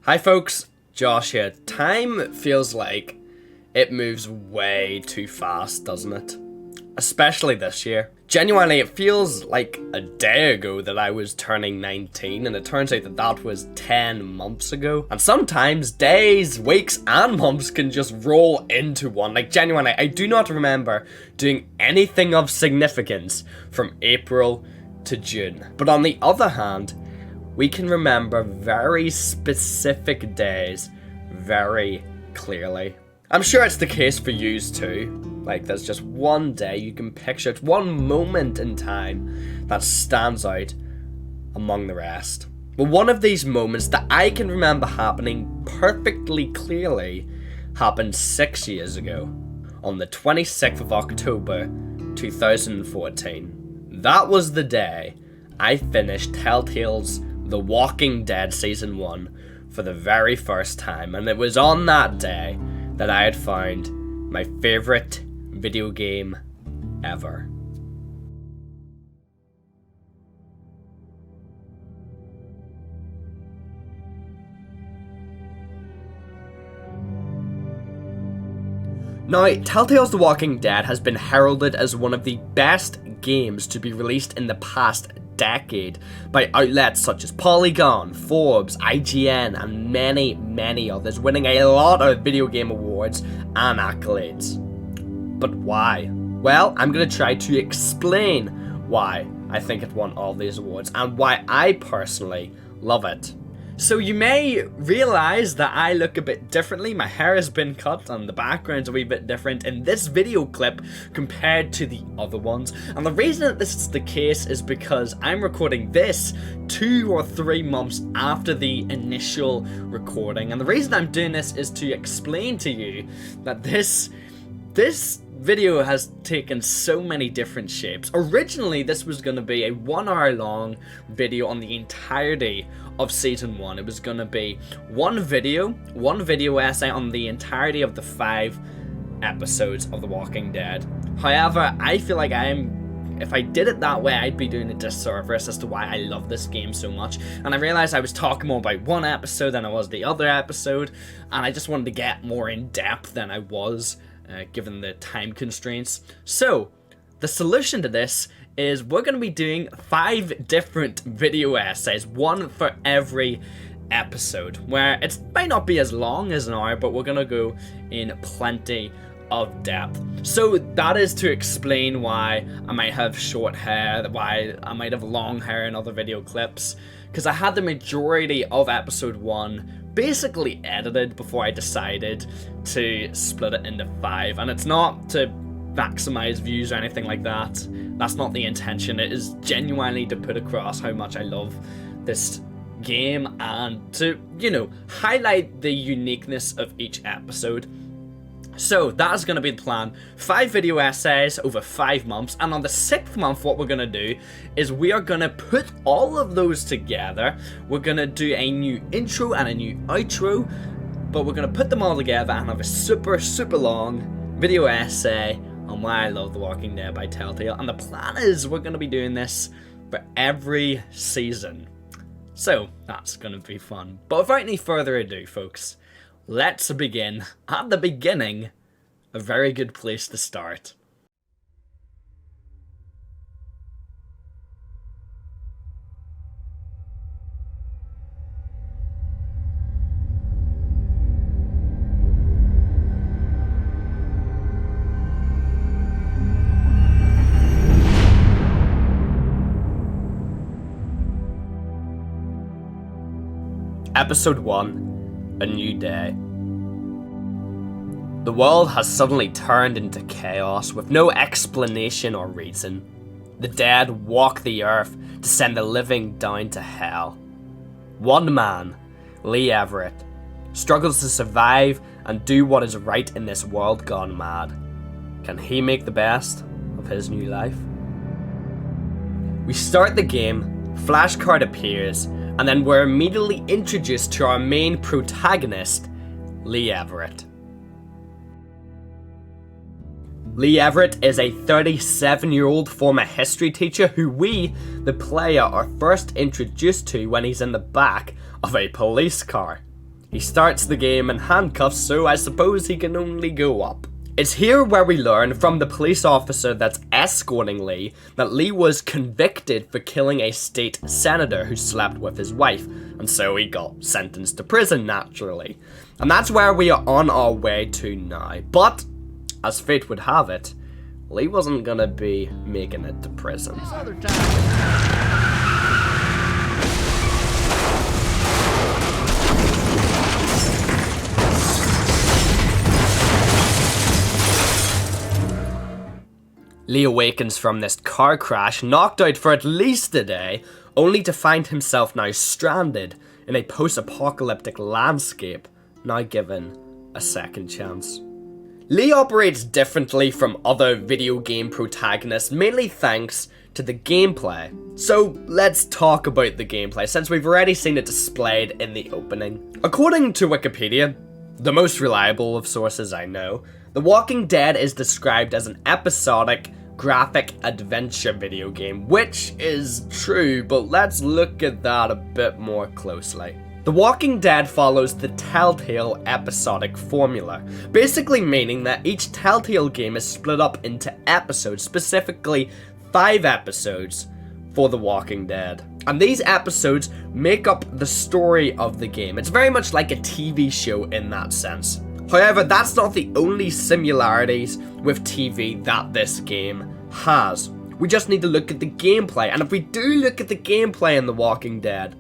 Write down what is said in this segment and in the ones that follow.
Hi folks, Josh here. Time feels like it moves way too fast, doesn't it? Especially this year. Genuinely, it feels like a day ago that I was turning 19, and it turns out that that was 10 months ago. And sometimes days, weeks, and months can just roll into one. Like, genuinely, I do not remember doing anything of significance from April to June. But on the other hand, we can remember very specific days very clearly. I'm sure it's the case for yous too. Like, there's just one day you can picture, it's one moment in time that stands out among the rest. But one of these moments that I can remember happening perfectly clearly happened 6 years ago, on the 26th of October 2014. That was the day I finished Telltale's The Walking Dead Season 1 for the very first time, and it was on that day that I had found my favourite video game ever. Now, Telltale's The Walking Dead has been heralded as one of the best games to be released in the past decade by outlets such as Polygon, Forbes, IGN, and many, many others, winning a lot of video game awards and accolades. But why? Well, I'm going to try to explain why I think it won all these awards and why I personally love it. So you may realise that I look a bit differently. My hair has been cut and the background's a wee bit different in this video clip compared to the other ones. And the reason that this is the case is because I'm recording this 2 or 3 months after the initial recording. And the reason I'm doing this is to explain to you that this video has taken so many different shapes. Originally, this was going to be a 1 hour long video on the entirety of Season 1. It was going to be one video essay on the entirety of the 5 episodes of The Walking Dead. However, I feel like if I did it that way, I'd be doing a disservice as to why I love this game so much. And I realized I was talking more about one episode than I was the other episode, and I just wanted to get more in depth than I was, given the time constraints. So, the solution to this is we're going to be doing 5 different video essays, one for every episode, where it might not be as long as an hour, but we're going to go in plenty of depth. So that is to explain why I might have short hair, why I might have long hair in other video clips, because I had the majority of episode 1 basically edited before I decided to split it into 5, and it's not to maximize views or anything like that. That's not the intention. It is genuinely to put across how much I love this game and to, highlight the uniqueness of each episode. So that is going to be the plan. 5 video essays over 5 months, and on the 6th month what we're going to do is we are going to put all of those together. We're going to do a new intro and a new outro, but we're going to put them all together and have a super, super long video essay on why I love The Walking Dead by Telltale. And the plan is we're going to be doing this for every season. So that's going to be fun. But without any further ado, folks, let's begin at the beginning. A very good place to start. Episode 1, A New Day. The world has suddenly turned into chaos with no explanation or reason. The dead walk the earth to send the living down to hell. One man, Lee Everett, struggles to survive and do what is right in this world gone mad. Can he make the best of his new life? We start the game, flashcard appears, and then we're immediately introduced to our main protagonist, Lee Everett. Lee Everett is a 37-year-old former history teacher who we, the player, are first introduced to when he's in the back of a police car. He starts the game in handcuffs, so I suppose he can only go up. It's here where we learn from the police officer that's escorting Lee that Lee was convicted for killing a state senator who slept with his wife, and so he got sentenced to prison naturally. And that's where we are on our way to now. But, as fate would have it, Lee wasn't gonna be making it to prison. Lee awakens from this car crash, knocked out for at least a day, only to find himself now stranded in a post-apocalyptic landscape, now given a second chance. Lee operates differently from other video game protagonists, mainly thanks to the gameplay. So let's talk about the gameplay, since we've already seen it displayed in the opening. According to Wikipedia, the most reliable of sources I know, The Walking Dead is described as an episodic, graphic adventure video game, which is true, but let's look at that a bit more closely. The Walking Dead follows the Telltale episodic formula, basically meaning that each Telltale game is split up into episodes, specifically 5 episodes for The Walking Dead. And these episodes make up the story of the game. It's very much like a TV show in that sense. However, that's not the only similarities with TV that this game has. We just need to look at the gameplay, and if we do look at the gameplay in The Walking Dead,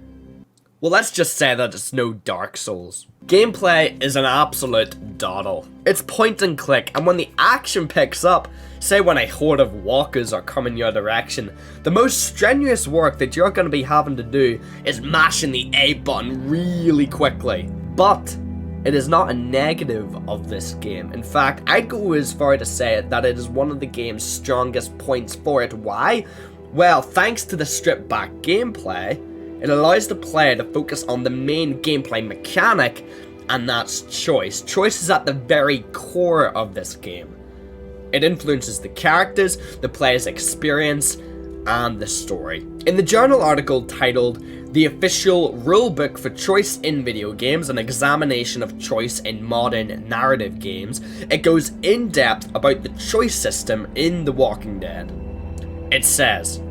well, let's just say that it's no Dark Souls. Gameplay is an absolute doddle. It's point and click, and when the action picks up, say when a horde of walkers are coming your direction, the most strenuous work that you're going to be having to do is mashing the A button really quickly. But it is not a negative of this game. In fact, I'd go as far to say that it is one of the game's strongest points for it. Why? Well, thanks to the stripped back gameplay, it allows the player to focus on the main gameplay mechanic, and that's choice. Choice is at the very core of this game. It influences the characters, the player's experience, and the story. In the journal article titled "The Official Rulebook for Choice in Video Games, an Examination of Choice in Modern Narrative Games," it goes in depth about the choice system in The Walking Dead. It says,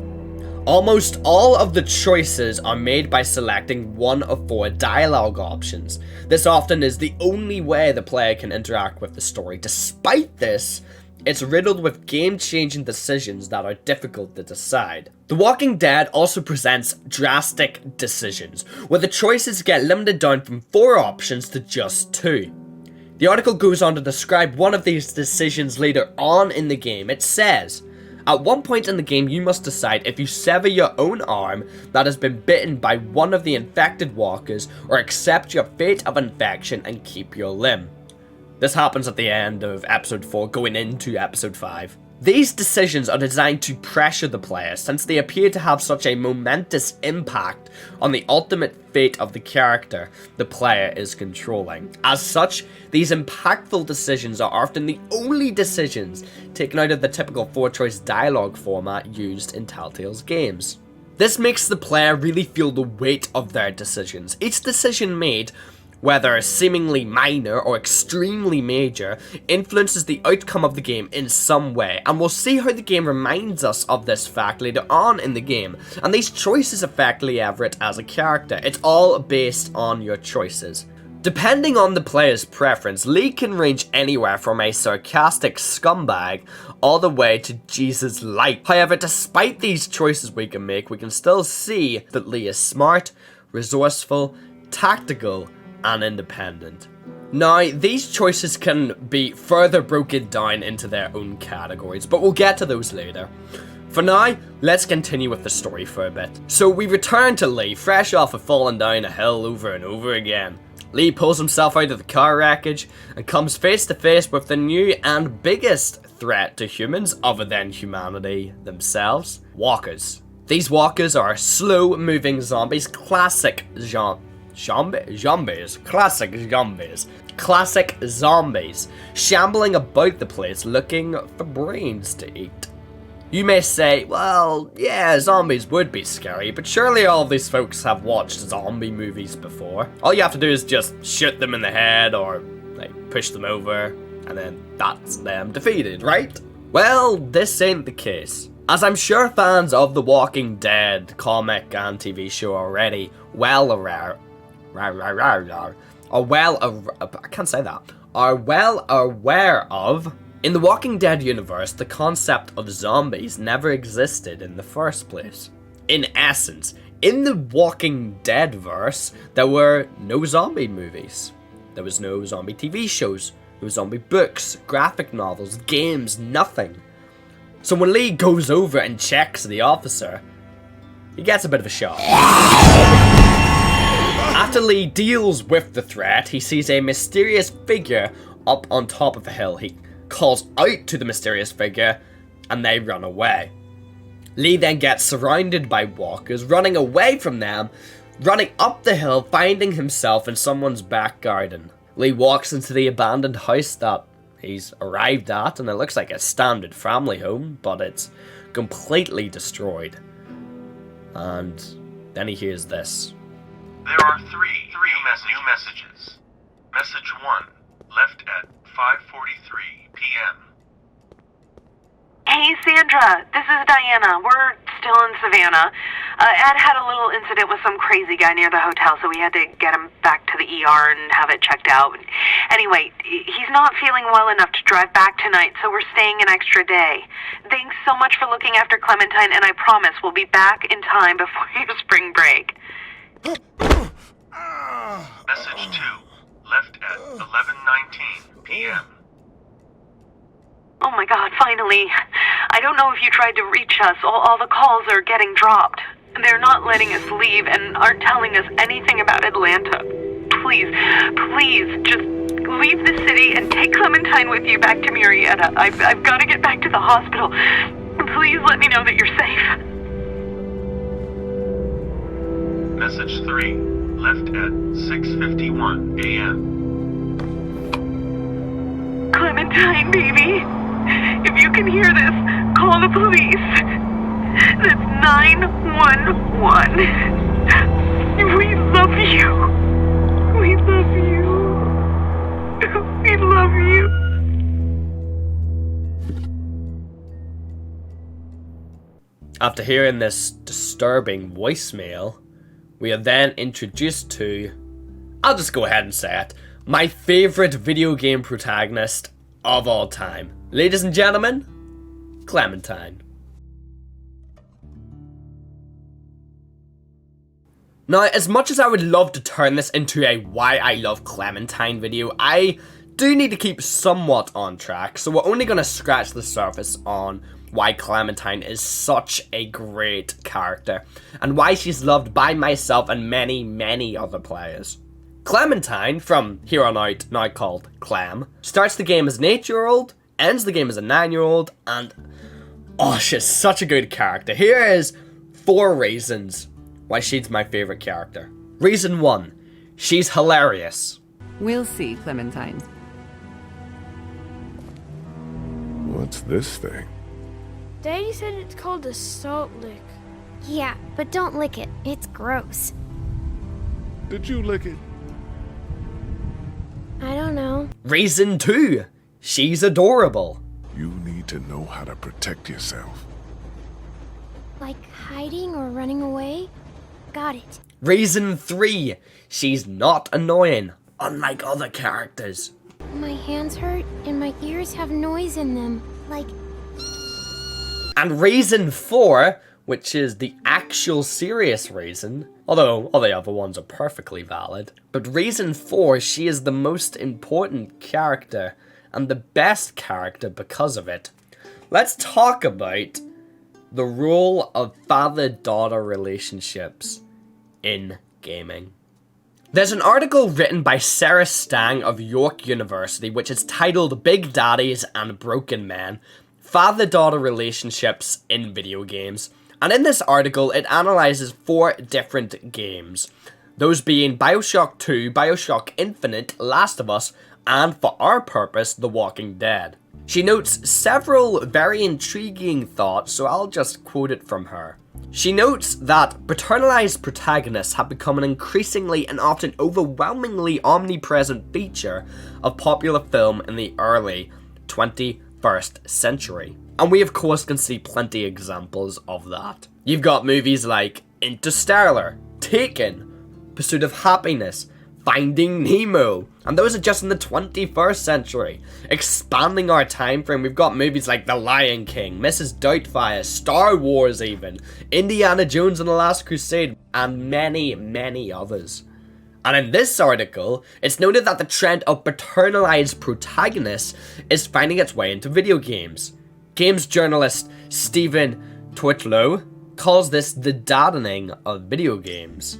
"Almost all of the choices are made by selecting one of 4 dialogue options. This often is the only way the player can interact with the story. Despite this, it's riddled with game-changing decisions that are difficult to decide. The Walking Dead also presents drastic decisions, where the choices get limited down from 4 options to just 2. The article goes on to describe one of these decisions later on in the game. It says, "At one point in the game, you must decide if you sever your own arm that has been bitten by one of the infected walkers, or accept your fate of infection and keep your limb." This happens at the end of episode 4, going into episode 5. These decisions are designed to pressure the player, since they appear to have such a momentous impact on the ultimate fate of the character the player is controlling. As such, these impactful decisions are often the only decisions taken out of the typical 4-choice dialogue format used in Telltale's games. This makes the player really feel the weight of their decisions. Each decision made, whether seemingly minor or extremely major, influences the outcome of the game in some way, and we'll see how the game reminds us of this fact later on in the game. And these choices affect Lee Everett as a character. It's all based on your choices. Depending on the player's preference, Lee can range anywhere from a sarcastic scumbag all the way to Jesus Light. However, despite these choices we can make, we can still see that Lee is smart, resourceful, tactical, and independent. Now, these choices can be further broken down into their own categories, but we'll get to those later. For now, let's continue with the story for a bit. So we return to Lee, fresh off of falling down a hill over and over again. Lee pulls himself out of the car wreckage and comes face to face with the new and biggest threat to humans other than humanity themselves: walkers. These walkers are slow-moving zombies, classic zombies, shambling about the place looking for brains to eat. You may say, well, yeah, zombies would be scary, but surely all of these folks have watched zombie movies before. All you have to do is just shoot them in the head or like push them over, and then that's them defeated, right? Well, this ain't the case. As I'm sure fans of The Walking Dead comic and TV show already are well aware of, in the Walking Dead universe, the concept of zombies never existed in the first place. In essence, in the Walking Dead verse, there were no zombie movies. There was no zombie TV shows, no zombie books, graphic novels, games, nothing. So when Lee goes over and checks the officer, he gets a bit of a shock. After Lee deals with the threat, he sees a mysterious figure up on top of a hill. He calls out to the mysterious figure, and they run away. Lee then gets surrounded by walkers, running away from them, running up the hill, finding himself in someone's back garden. Lee walks into the abandoned house that he's arrived at, and it looks like a standard family home, but it's completely destroyed. And then he hears this. There are three new messages. Message 1, left at 5:43 p.m. Hey Sandra, this is Diana. We're still in Savannah. Ed had a little incident with some crazy guy near the hotel, so we had to get him back to the ER and have it checked out. Anyway, he's not feeling well enough to drive back tonight, so we're staying an extra day. Thanks so much for looking after Clementine, and I promise we'll be back in time before your spring break. Message 2, left at 11:19 p.m. Oh my god, finally. I don't know if you tried to reach us. All the calls are getting dropped. They're not letting us leave and aren't telling us anything about Atlanta. Please, just leave the city and take Clementine with you back to Murrieta. I've got to get back to the hospital. Please let me know that you're safe. Message 3, left at 6:51 a.m. Clementine, baby. If you can hear this, call the police. That's 911. We love you. We love you. We love you. After hearing this disturbing voicemail, we are then introduced to, I'll just go ahead and say it, my favourite video game protagonist of all time. Ladies and gentlemen, Clementine. Now, as much as I would love to turn this into a Why I Love Clementine video, I do need to keep somewhat on track, so we're only going to scratch the surface on why Clementine is such a great character, and why she's loved by myself and many, many other players. Clementine, from here on out now called Clem, starts the game as an 8-year-old, ends the game as a 9-year-old, and oh, she's such a good character. Here is 4 reasons why she's my favourite character. Reason 1, she's hilarious. We'll see, Clementine. What's this thing? Daddy said it's called a salt lick. Yeah, but don't lick it. It's gross. Did you lick it? I don't know. Reason 2, she's adorable. You need to know how to protect yourself. Like hiding or running away? Got it. Reason 3, she's not annoying, unlike other characters. My hands hurt and my ears have noise in them. Like... And reason 4, which is the actual serious reason, although all the other ones are perfectly valid, but reason 4, she is the most important character, and the best character because of it. Let's talk about the role of father-daughter relationships in gaming. There's an article written by Sarah Stang of York University which is titled Big Daddies and Broken Men, Father-Daughter Relationships in Video Games. And in this article, it analyzes 4 different games. Those being BioShock 2, BioShock Infinite, Last of Us, and for our purpose, The Walking Dead. She notes several very intriguing thoughts, so I'll just quote it from her. She notes that paternalized protagonists have become an increasingly and often overwhelmingly omnipresent feature of popular film in the early 21st century. And we of course can see plenty of examples of that. You've got movies like Interstellar, Taken, Pursuit of Happiness, Finding Nemo, and those are just in the 21st century. Expanding our time frame, we've got movies like The Lion King, Mrs. Doubtfire, Star Wars even, Indiana Jones and the Last Crusade, and many, many others. And in this article, it's noted that the trend of paternalized protagonists is finding its way into video games. Games journalist Stephen Telltale calls this the daddening of video games,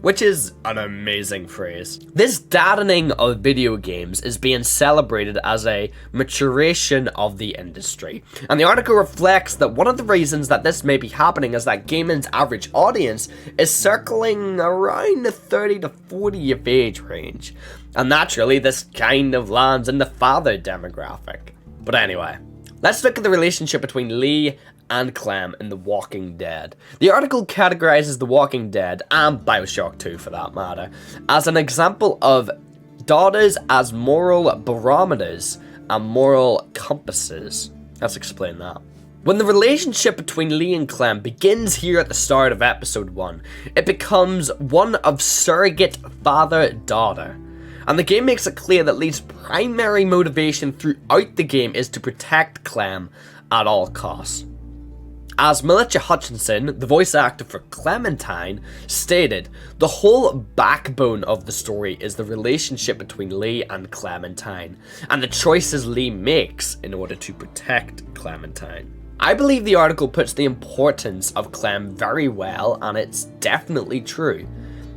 which is an amazing phrase. This daddening of video games is being celebrated as a maturation of the industry. And the article reflects that one of the reasons that this may be happening is that gaming's average audience is circling around the 30 to 40 year age range. And naturally, this kind of lands in the father demographic. But anyway, let's look at the relationship between Lee and Clem in The Walking Dead. The article categorizes The Walking Dead, and Bioshock 2 for that matter, as an example of daughters as moral barometers and moral compasses. Let's explain that. When the relationship between Lee and Clem begins here at the start of episode 1, it becomes one of surrogate father-daughter. And the game makes it clear that Lee's primary motivation throughout the game is to protect Clem at all costs. As Melissa Hutchinson, the voice actor for Clementine, stated, the whole backbone of the story is the relationship between Lee and Clementine, and the choices Lee makes in order to protect Clementine. I believe the article puts the importance of Clem very well, and it's definitely true.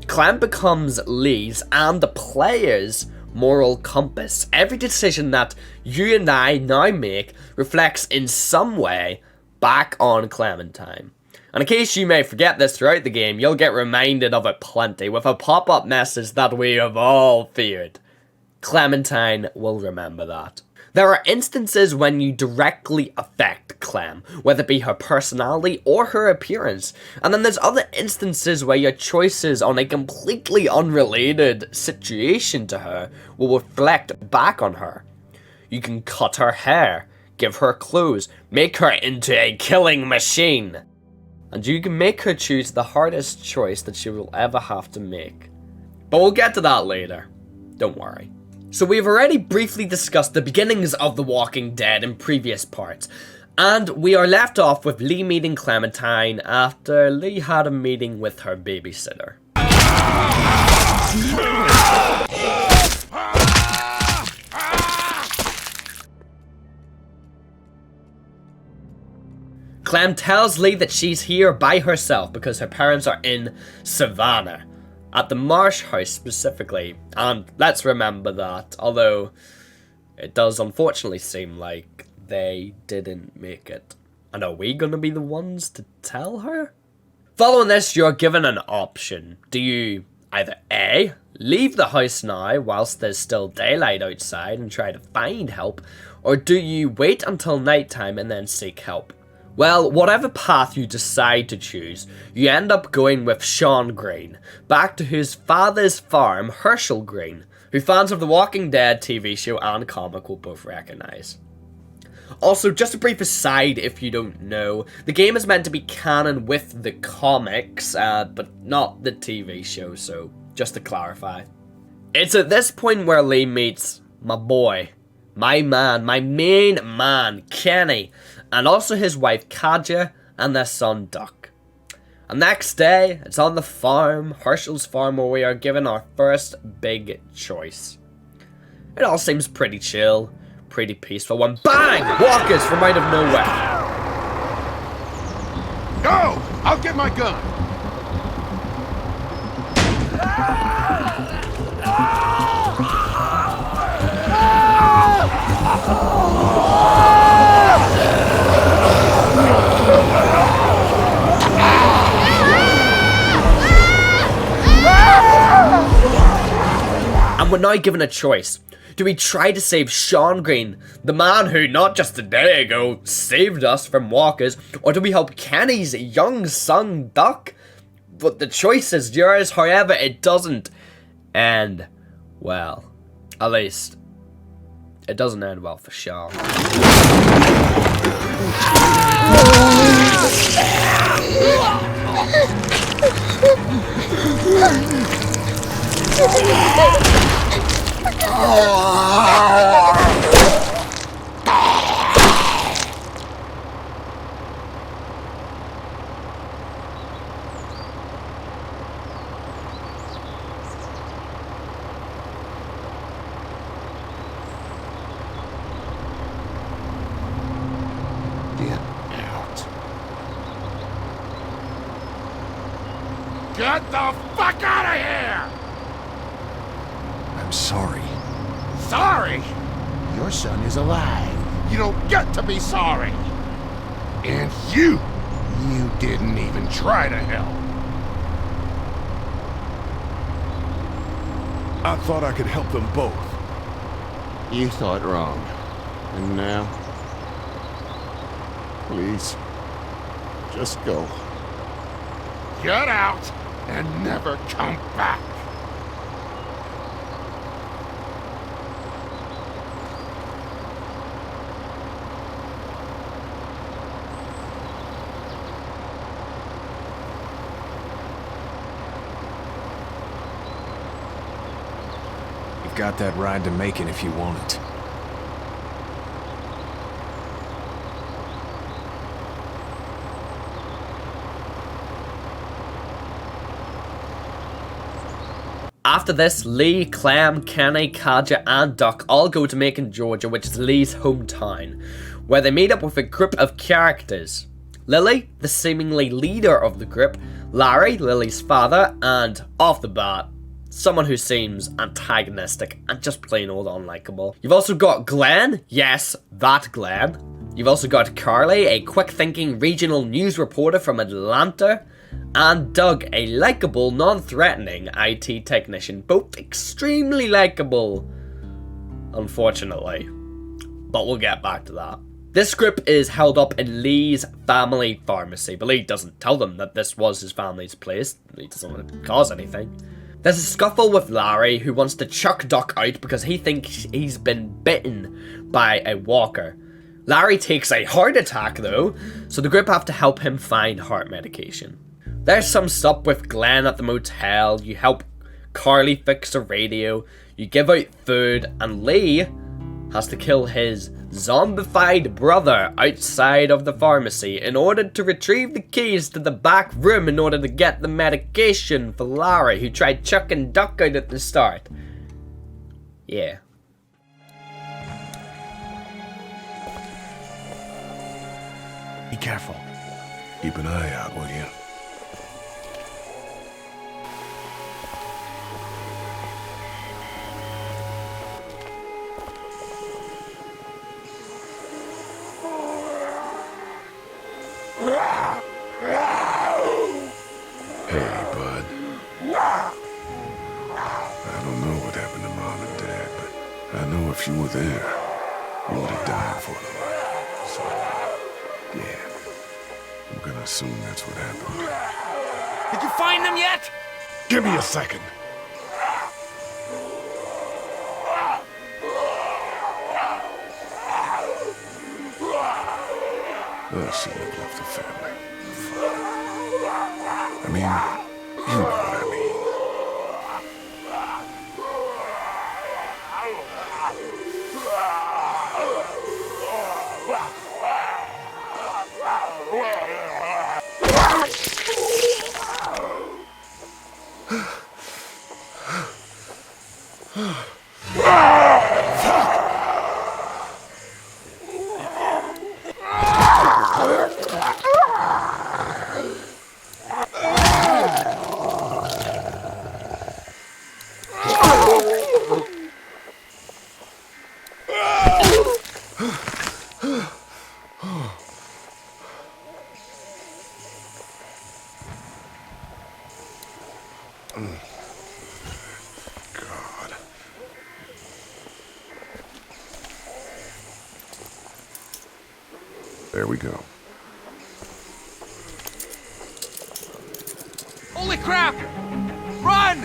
Clem becomes Lee's and the player's moral compass. Every decision that you and I now make reflects in some way back on Clementine. And in case you may forget this throughout the game, you'll get reminded of it plenty with a pop-up message that we have all feared. Clementine will remember that. There are instances when you directly affect Clem, whether it be her personality or her appearance, and then there's other instances where your choices on a completely unrelated situation to her will reflect back on her. You can cut her hair, give her clothes, make her into a killing machine. And you can make her choose the hardest choice that she will ever have to make. But we'll get to that later. Don't worry. So we've already briefly discussed the beginnings of The Walking Dead in previous parts. And we are left off with Lee meeting Clementine after Lee had a meeting with her babysitter. Clem tells Lee that she's here by herself because her parents are in Savannah, at the Marsh house specifically, and let's remember that, although it does unfortunately seem like they didn't make it. And are we gonna be the ones to tell her? Following this, you're given an option. Do you either A, leave the house now whilst there's still daylight outside and try to find help, or do you wait until nighttime and then seek help? Well, whatever path you decide to choose, you end up going with Sean Green, back to his father's farm, Herschel Green, who fans of The Walking Dead TV show and comic will both recognise. Also, just a brief aside if you don't know, the game is meant to be canon with the comics, but not the TV show, so just to clarify. It's at this point where Lee meets my boy, my man, my main man, Kenny, and also his wife Kadja and their son Duck. And next day, it's on the farm, Herschel's farm, where we are given our first big choice. It all seems pretty chill, pretty peaceful, when BANG! Walkers from out of nowhere. Go! I'll get my gun! And we're now given a choice. Do we try to save Sean Green, the man who not just a day ago saved us from walkers, or do we help Kenny's young son Duck? But the choice is yours, however, it doesn't end well. At least, it doesn't end well for Sean. Get the fuck out of here! I'm sorry. Sorry? Your son is alive. You don't get to be sorry. And you didn't even try to help. I thought I could help them both. You thought wrong. And now? Please, just go. Get out and never come back. You've got that ride to Macon if you want it. After this, Lee, Clem, Kenny, Kaja, and Duck all go to Macon, Georgia, which is Lee's hometown, where they meet up with a group of characters. Lily, the seemingly leader of the group, Larry, Lily's father, and, off the bat, someone who seems antagonistic and just plain old unlikable. You've also got Glenn, yes, that Glenn. You've also got Carly, a quick-thinking regional news reporter from Atlanta, and Doug, a likable, non-threatening IT technician, both extremely likable, unfortunately. But we'll get back to that. This group is held up in Lee's family pharmacy, but Lee doesn't tell them that this was his family's place. He doesn't want to cause anything. There's a scuffle with Larry, who wants to chuck Duck out because he thinks he's been bitten by a walker. Larry takes a heart attack though, so the group have to help him find heart medication. There's some stuff with Glenn at the motel, you help Carly fix a radio, you give out food, and Lee has to kill his zombified brother outside of the pharmacy in order to retrieve the keys to the back room in order to get the medication for Larry, who tried chucking Duck out at the start. Yeah. Be careful. Keep an eye out, will you? Hey, bud. I don't know what happened to Mom and Dad, but I know if you were there, you would have died for them. So, yeah. I'm gonna assume that's what happened. Did you find them yet? Give me a second. Oh, so you've left the family. I mean, you know what I mean. There we go. Holy crap! Run!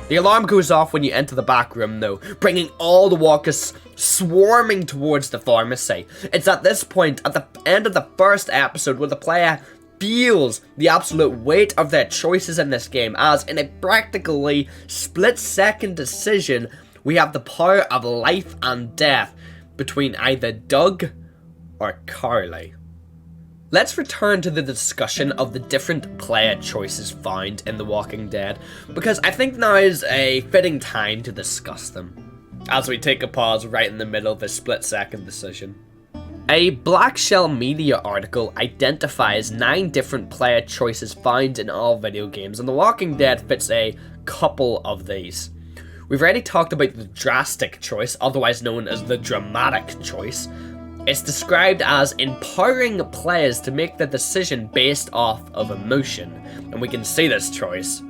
The alarm goes off when you enter the back room though, bringing all the walkers swarming towards the pharmacy. It's at this point, at the end of the first episode, where the player feels the absolute weight of their choices in this game, as in a practically split-second decision, we have the power of life and death between either Doug or Carly. Let's return to the discussion of the different player choices found in The Walking Dead, because I think now is a fitting time to discuss them, as we take a pause right in the middle of a split-second decision. A Black Shell Media article identifies 9 different player choices found in all video games, and The Walking Dead fits a couple of these. We've already talked about the drastic choice, otherwise known as the dramatic choice. It's described as empowering players to make the decision based off of emotion, and we can see this choice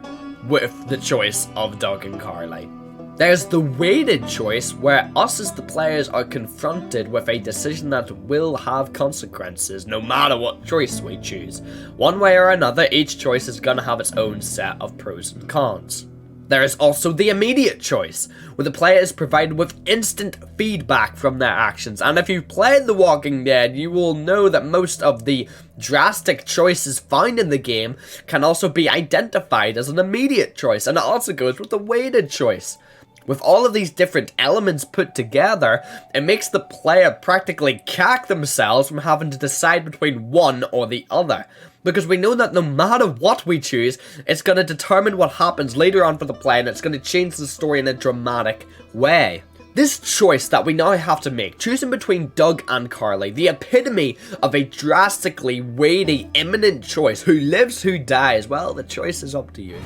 with the choice of Doug and Carly. There's the weighted choice, where us as the players are confronted with a decision that will have consequences no matter what choice we choose. One way or another, each choice is going to have its own set of pros and cons. There is also the immediate choice, where the player is provided with instant feedback from their actions, and if you've played The Walking Dead, you will know that most of the drastic choices found in the game can also be identified as an immediate choice, and it also goes with the weighted choice. With all of these different elements put together, it makes the player practically cack themselves from having to decide between one or the other. Because we know that no matter what we choose, it's going to determine what happens later on for the player, and it's going to change the story in a dramatic way. This choice that we now have to make, choosing between Doug and Carly, the epitome of a drastically weighty, imminent choice, who lives, who dies, well, the choice is up to you.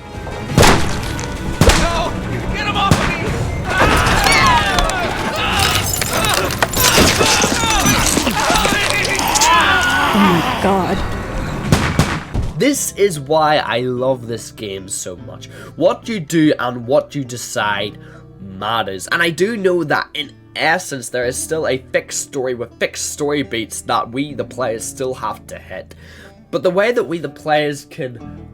No! Get him off of me! Oh my god. This is why I love this game so much. What you do and what you decide matters. And I do know that in essence there is still a fixed story with fixed story beats that we, the players, still have to hit. But the way that we, the players, can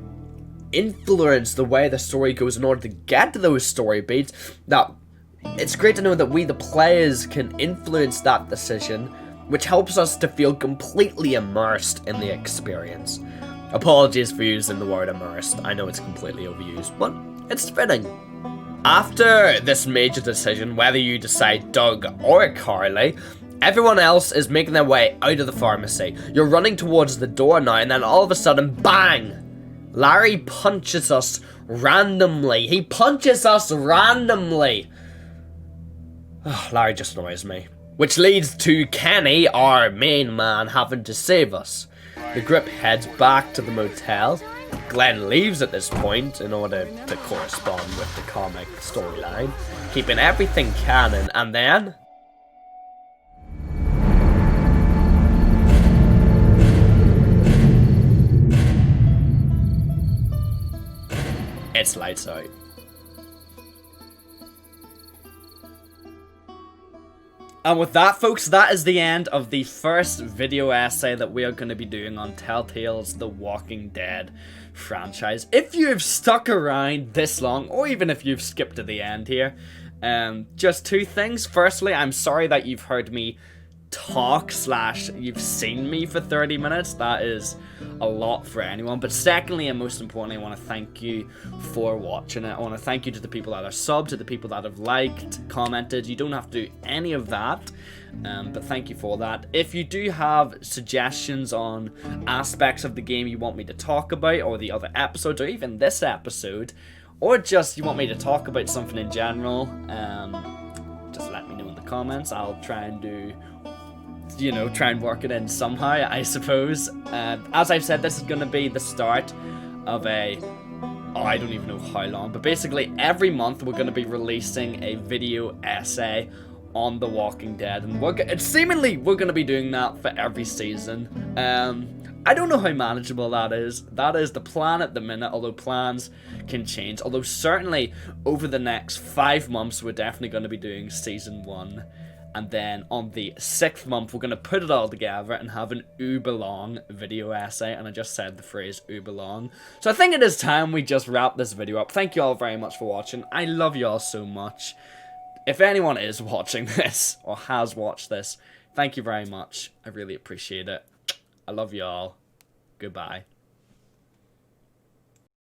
influence the way the story goes in order to get to those story beats, that it's great to know that we, the players, can influence that decision, which helps us to feel completely immersed in the experience. Apologies for using the word immersed. I know it's completely overused, but it's fitting. After this major decision, whether you decide Doug or Carly, everyone else is making their way out of the pharmacy. You're running towards the door now, and then all of a sudden, bang! Larry punches us randomly. He punches us randomly. Oh, Larry just annoys me. Which leads to Kenny, our main man, having to save us. The group heads back to the motel. Glenn leaves at this point in order to correspond with the comic storyline, keeping everything canon, and then it's lights out. And with that, folks, that is the end of the first video essay that we are going to be doing on Telltale's The Walking Dead franchise. If you've stuck around this long, or even if you've skipped to the end here, just 2 things. Firstly, I'm sorry that you've heard me talk / you've seen me for 30 minutes. That is a lot for anyone. But secondly, and most importantly, I want to thank you for watching it. I want to thank you to the people that are subbed, to the people that have liked, commented. You don't have to do any of that, but thank you for that. If you do have suggestions on aspects of the game you want me to talk about, or the other episodes, or even this episode, or just you want me to talk about something in general, just let me know in the comments. I'll try and try and work it in somehow, I suppose. As I've said, this is going to be the start of I don't even know how long, but basically every month we're going to be releasing a video essay on The Walking Dead, and it's seemingly we're gonna be doing that for every season. I don't know how manageable that is. That is the plan at the minute, although plans can change. Although certainly over the next 5 months, we're definitely going to be doing season 1. And then on the 6th month, we're going to put it all together and have an uber-long video essay. And I just said the phrase uber-long. So I think it is time we just wrap this video up. Thank you all very much for watching. I love you all so much. If anyone is watching this, or has watched this, thank you very much. I really appreciate it. I love you all. Goodbye.